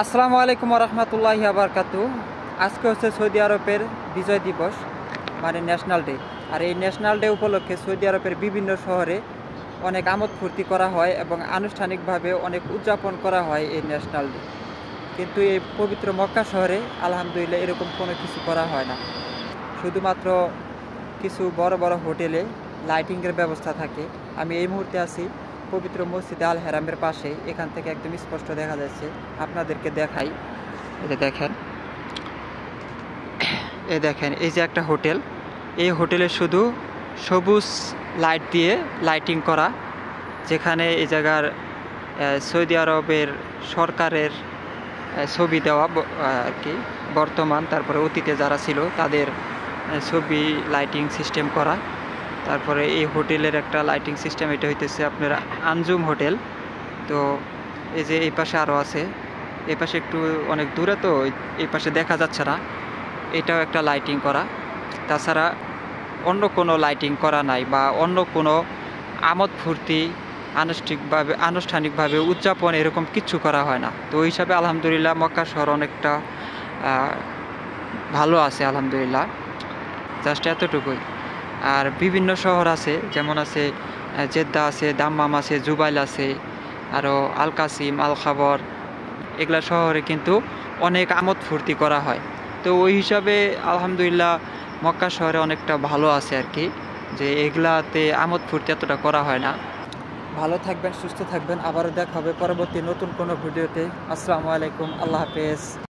আসসালামু আলাইকুম রহমতুল্লাহি বারাকাতু। আজকে হচ্ছে সৌদি আরবের বিজয় দিবস, মানে ন্যাশনাল ডে। আর এই ন্যাশনাল ডে উপলক্ষে সৌদি আরবের বিভিন্ন শহরে অনেক আমোদ ফুর্তি করা হয় এবং আনুষ্ঠানিকভাবে অনেক উদযাপন করা হয় এই ন্যাশনাল ডে। কিন্তু এই পবিত্র মক্কা শহরে আলহামদুলিল্লাহ এরকম কোনো কিছু করা হয় না। শুধুমাত্র কিছু বড় বড় হোটেলে লাইটিংয়ের ব্যবস্থা থাকে। আমি এই মুহূর্তে আছি পবিত্র মসজিদে আল হেরামের পাশে। এখান থেকে একদম স্পষ্ট দেখা যাচ্ছে, আপনাদেরকে দেখাই। এই দেখেন, এই যে একটা হোটেল, এই হোটেলে শুধু সবুজ লাইট দিয়ে লাইটিং করা, যেখানে এই জায়গার সৌদি আরবের সরকারের ছবি দেওয়া আর কি, বর্তমান তারপরে অতীতে যারা ছিল তাদের ছবি লাইটিং সিস্টেম করা। তারপরে এই হোটেলের একটা লাইটিং সিস্টেম, এটা হইতেছে আপনার আঞ্জুম হোটেল। তো এই যে এই পাশে আরও আছে, এই পাশে একটু অনেক দূরে, তো এই পাশে দেখা যাচ্ছে না, এটাও একটা লাইটিং করা। তাছাড়া অন্য কোনো লাইটিং করা নাই বা অন্য কোনো আমোদ ফুর্তি আনুষ্ঠানিকভাবে উদযাপন এরকম কিচ্ছু করা হয় না। তো ওই হিসাবে আলহামদুলিল্লাহ মক্কা শহর অনেকটা ভালো আছে আলহামদুলিল্লাহ, জাস্ট এতটুকুই। আর বিভিন্ন শহর আছে, যেমন আছে জেদ্দা আছে, দাম্মাম আছে, জুবাইল আছে, আরও আল কাসিম, আল খাবর, এগুলা শহরে কিন্তু অনেক আমোদ ফুর্তি করা হয়। তো ওই হিসাবে আলহামদুলিল্লাহ মক্কা শহরে অনেকটা ভালো আছে আর কি, যে এগুলাতে আমোদ ফুর্তি এতটা করা হয় না। ভালো থাকবেন, সুস্থ থাকবেন, আবারও দেখা হবে পরবর্তী নতুন কোনো ভিডিওতে। আসসালামু আলাইকুম, আল্লাহ হাফেজ।